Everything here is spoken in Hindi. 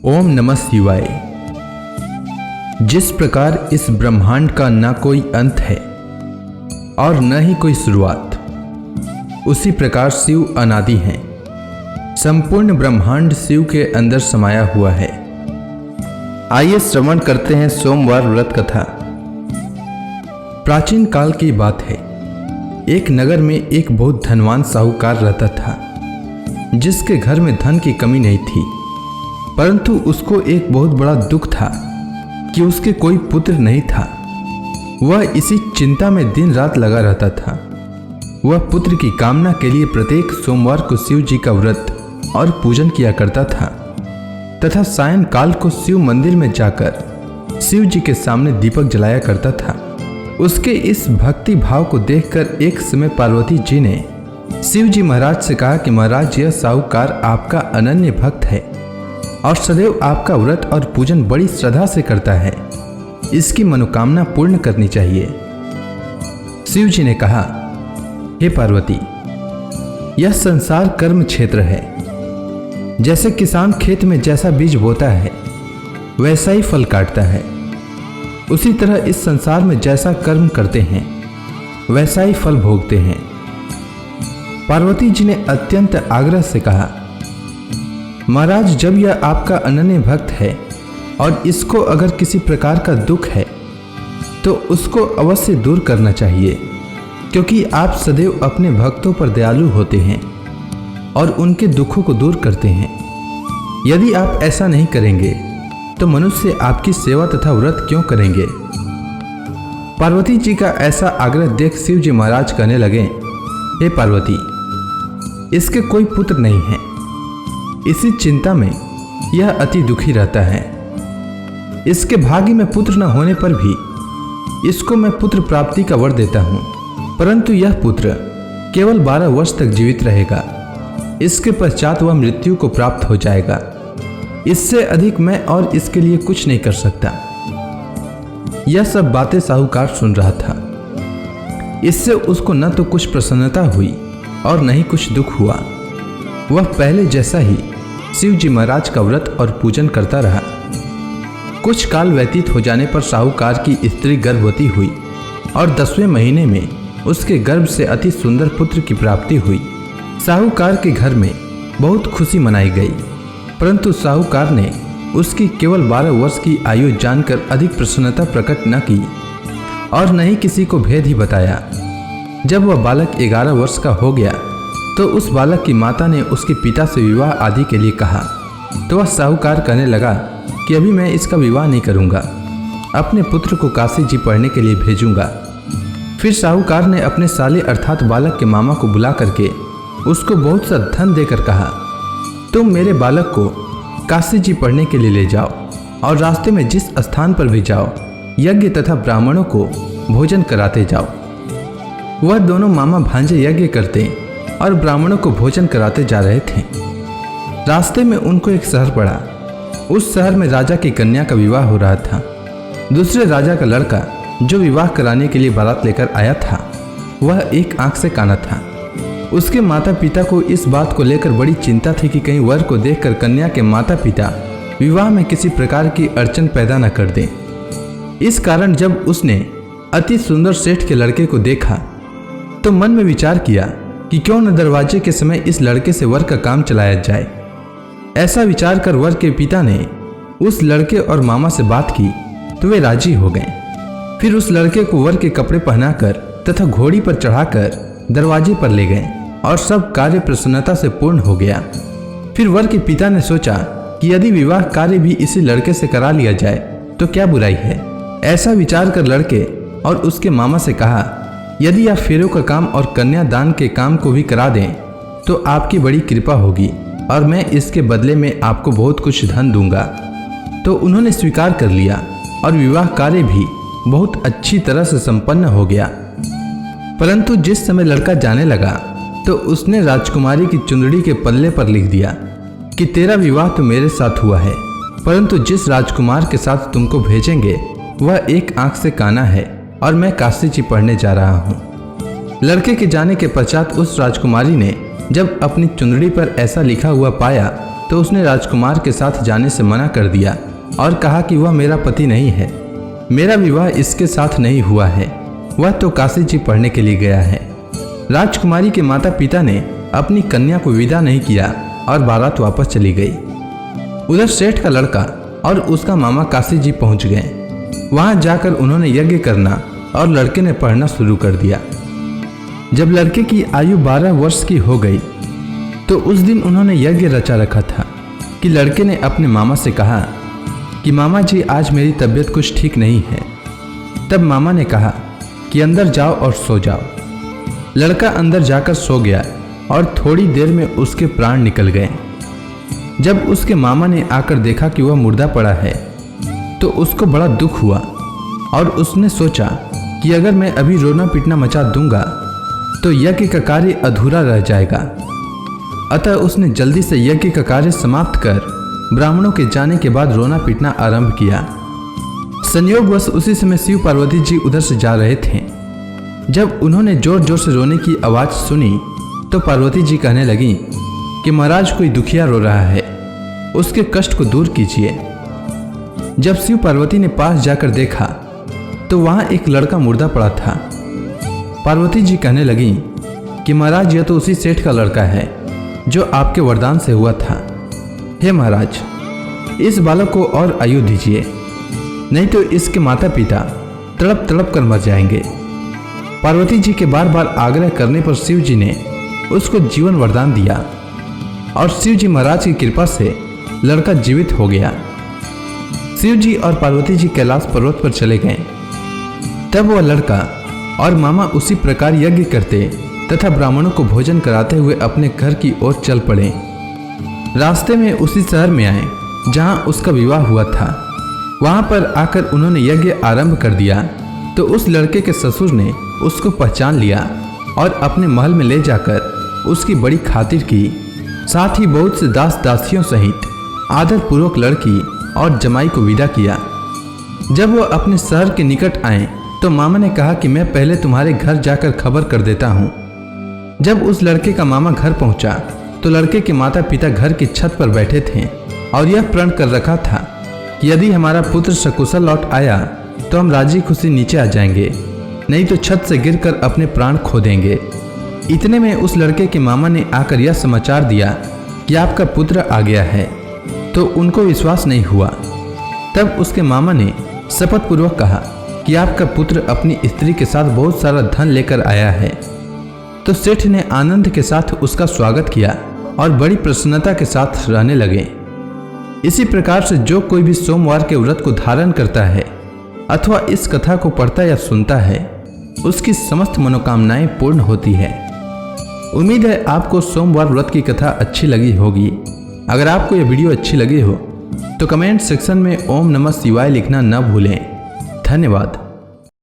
ओम नमः शिवाय। जिस प्रकार इस ब्रह्मांड का न कोई अंत है और न ही कोई शुरुआत, उसी प्रकार शिव अनादि हैं। संपूर्ण ब्रह्मांड शिव के अंदर समाया हुआ है। आइए श्रवण करते हैं सोमवार व्रत कथा। प्राचीन काल की बात है। एक नगर में एक बहुत धनवान साहूकार रहता था, जिसके घर में धन की कमी नहीं थी, परंतु उसको एक बहुत बड़ा दुख था कि उसके कोई पुत्र नहीं था। वह इसी चिंता में दिन रात लगा रहता था। वह पुत्र की कामना के लिए प्रत्येक सोमवार को शिव जी का व्रत और पूजन किया करता था तथा सायंकाल को शिव मंदिर में जाकर शिव जी के सामने दीपक जलाया करता था। उसके इस भक्ति भाव को देखकर एक समय पार्वती जी ने शिव जी महाराज से कहा कि महाराज, यह साहूकार आपका अनन्य भक्त है और सदैव आपका व्रत और पूजन बड़ी श्रद्धा से करता है। इसकी मनोकामना पूर्ण करनी चाहिए। शिव जी ने कहा, हे पार्वती, यह संसार कर्म क्षेत्र है। जैसे किसान खेत में जैसा बीज बोता है वैसा ही फल काटता है, उसी तरह इस संसार में जैसा कर्म करते हैं वैसा ही फल भोगते हैं। पार्वती जी ने अत्यंत आग्रह से कहा, महाराज, जब यह आपका अनन्य भक्त है और इसको अगर किसी प्रकार का दुख है तो उसको अवश्य दूर करना चाहिए, क्योंकि आप सदैव अपने भक्तों पर दयालु होते हैं और उनके दुखों को दूर करते हैं। यदि आप ऐसा नहीं करेंगे तो मनुष्य आपकी सेवा तथा व्रत क्यों करेंगे। पार्वती जी का ऐसा आग्रह देख शिव जी महाराज कहने लगे, हे पार्वती, इसके कोई पुत्र नहीं है। इसी चिंता में यह अति दुखी रहता है। इसके भाग्य में पुत्र न होने पर भी इसको मैं पुत्र प्राप्ति का वर देता हूँ, परंतु यह पुत्र केवल 12 वर्ष तक जीवित रहेगा। इसके पश्चात वह मृत्यु को प्राप्त हो जाएगा। इससे अधिक मैं और इसके लिए कुछ नहीं कर सकता। यह सब बातें साहूकार सुन रहा था। इससे उसको न तो कुछ प्रसन्नता हुई और न ही कुछ दुख हुआ। वह पहले जैसा ही शिव जी महाराज का व्रत और पूजन करता रहा। कुछ काल व्यतीत हो जाने पर साहूकार की स्त्री गर्भवती हुई और 10वें महीने में उसके गर्भ से अति सुंदर पुत्र की प्राप्ति हुई। साहूकार के घर में बहुत खुशी मनाई गई, परंतु साहूकार ने उसकी केवल 12 वर्ष की आयु जानकर अधिक प्रसन्नता प्रकट न की और न ही किसी को भेद ही बताया। जब वह बालक 11 वर्ष का हो गया तो उस बालक की माता ने उसके पिता से विवाह आदि के लिए कहा, तो वह साहूकार कहने लगा कि अभी मैं इसका विवाह नहीं करूंगा, अपने पुत्र को काशी जी पढ़ने के लिए भेजूंगा। फिर साहूकार ने अपने साले अर्थात बालक के मामा को बुला करके उसको बहुत सा धन देकर कहा, तुम मेरे बालक को काशी जी पढ़ने के लिए ले जाओ और रास्ते में जिस स्थान पर भी जाओ यज्ञ तथा ब्राह्मणों को भोजन कराते जाओ। वह दोनों मामा भांजे यज्ञ करते और ब्राह्मणों को भोजन कराते जा रहे थे। रास्ते में उनको एक शहर पड़ा। उस शहर में राजा की कन्या का विवाह हो रहा था। दूसरे राजा का लड़का जो विवाह कराने के लिए बारात लेकर आया था, वह एक आंख से काना था। उसके माता पिता को इस बात को लेकर बड़ी चिंता थी कि कहीं वर को देखकर कन्या के माता पिता विवाह में किसी प्रकार की अड़चन पैदा न कर दें। इस कारण जब उसने अति सुंदर सेठ के लड़के को देखा तो मन में विचार किया कि क्यों न दरवाजे के समय इस लड़के से वर का काम चलाया जाए। ऐसा विचार कर वर के पिता ने उस लड़के और मामा से बात की तो वे राजी हो गए। फिर उस लड़के को वर के कपड़े पहनाकर तथा घोड़ी पर चढ़ाकर दरवाजे पर ले गए और सब कार्य प्रसन्नता से पूर्ण हो गया। फिर वर के पिता ने सोचा कि यदि विवाह कार्य भी इसी लड़के से करा लिया जाए तो क्या बुराई है। ऐसा विचार कर लड़के और उसके मामा से कहा, यदि आप फेरों का काम और कन्यादान के काम को भी करा दें तो आपकी बड़ी कृपा होगी और मैं इसके बदले में आपको बहुत कुछ धन दूंगा। तो उन्होंने स्वीकार कर लिया और विवाह कार्य भी बहुत अच्छी तरह से संपन्न हो गया। परंतु जिस समय लड़का जाने लगा तो उसने राजकुमारी की चुंदड़ी के पल्ले पर लिख दिया कि तेरा विवाह तो मेरे साथ हुआ है, परंतु जिस राजकुमार के साथ तुमको भेजेंगे वह एक आंख से काना है और मैं काशी जी पढ़ने जा रहा हूँ। लड़के के जाने के पश्चात उस राजकुमारी ने जब अपनी चुंदड़ी पर ऐसा लिखा हुआ पाया तो उसने राजकुमार के साथ जाने से मना कर दिया और कहा कि वह मेरा पति नहीं है, मेरा विवाह इसके साथ नहीं हुआ है, वह तो काशी जी पढ़ने के लिए गया है। राजकुमारी के माता पिता ने अपनी कन्या को विदा नहीं किया और बारात वापस चली गई। उधर सेठ का लड़का और उसका मामा काशी जी पहुंच गए। वहां जाकर उन्होंने यज्ञ करना और लड़के ने पढ़ना शुरू कर दिया। जब लड़के की आयु 12 वर्ष की हो गई तो उस दिन उन्होंने यज्ञ रचा रखा था कि लड़के ने अपने मामा से कहा कि मामा जी आज मेरी तबीयत कुछ ठीक नहीं है। तब मामा ने कहा कि अंदर जाओ और सो जाओ। लड़का अंदर जाकर सो गया और थोड़ी देर में उसके प्राण निकल गए। जब उसके मामा ने आकर देखा कि वह मुर्दा पड़ा है तो उसको बड़ा दुख हुआ और उसने सोचा कि अगर मैं अभी रोना पीटना मचा दूंगा तो यज्ञ का कार्य अधूरा रह जाएगा। अतः उसने जल्दी से यज्ञ का कार्य समाप्त कर ब्राह्मणों के जाने के बाद रोना पीटना आरंभ किया। संयोगवश उसी समय शिव पार्वती जी उधर से जा रहे थे। जब उन्होंने जोर जोर से रोने की आवाज़ सुनी तो पार्वती जी कहने लगी कि महाराज कोई दुखिया रो रहा है, उसके कष्ट को दूर कीजिए। जब शिव पार्वती ने पास जाकर देखा तो वहां एक लड़का मुर्दा पड़ा था। पार्वती जी कहने लगी कि महाराज यह तो उसी सेठ का लड़का है जो आपके वरदान से हुआ था। हे महाराज, इस बालक को और आयु दीजिए, नहीं तो इसके माता पिता तड़प तड़प कर मर जाएंगे। पार्वती जी के बार बार आग्रह करने पर शिव जी ने उसको जीवन वरदान दिया और शिव जी महाराज की कृपा से लड़का जीवित हो गया। शिव जी और पार्वती जी कैलाश पर्वत पर चले गए। तब वह लड़का और मामा उसी प्रकार यज्ञ करते तथा ब्राह्मणों को भोजन कराते हुए अपने घर की ओर चल पड़े। रास्ते में उसी शहर में आए जहां उसका विवाह हुआ था। वहां पर आकर उन्होंने यज्ञ आरंभ कर दिया तो उस लड़के के ससुर ने उसको पहचान लिया और अपने महल में ले जाकर उसकी बड़ी खातिर की। साथ ही बहुत से दास दासियों सहित आदर पूर्वक लड़की और जमाई को विदा किया। जब वह अपने शहर के निकट आए तो मामा ने कहा कि मैं पहले तुम्हारे घर जाकर खबर कर देता हूँ। जब उस लड़के का मामा घर पहुंचा तो लड़के के माता पिता घर की छत पर बैठे थे और यह प्रण कर रखा था कि यदि हमारा पुत्र सकुशल लौट आया तो हम राजी खुशी नीचे आ जाएंगे, नहीं तो छत से गिरकर अपने प्राण खो देंगे। इतने में उस लड़के के मामा ने आकर यह समाचार दिया कि आपका पुत्र आ गया है, तो उनको विश्वास नहीं हुआ। तब उसके मामा ने शपथ पूर्वक कहा कि आपका पुत्र अपनी स्त्री के साथ बहुत सारा धन लेकर आया है। तो सेठ ने आनंद के साथ उसका स्वागत किया और बड़ी प्रसन्नता के साथ रहने लगे। इसी प्रकार से जो कोई भी सोमवार के व्रत को धारण करता है अथवा इस कथा को पढ़ता या सुनता है उसकी समस्त मनोकामनाएं पूर्ण होती है। उम्मीद है आपको सोमवार व्रत की कथा अच्छी लगी होगी। अगर आपको यह वीडियो अच्छी लगी हो तो कमेंट सेक्शन में ओम नमः शिवाय लिखना न भूलें। धन्यवाद।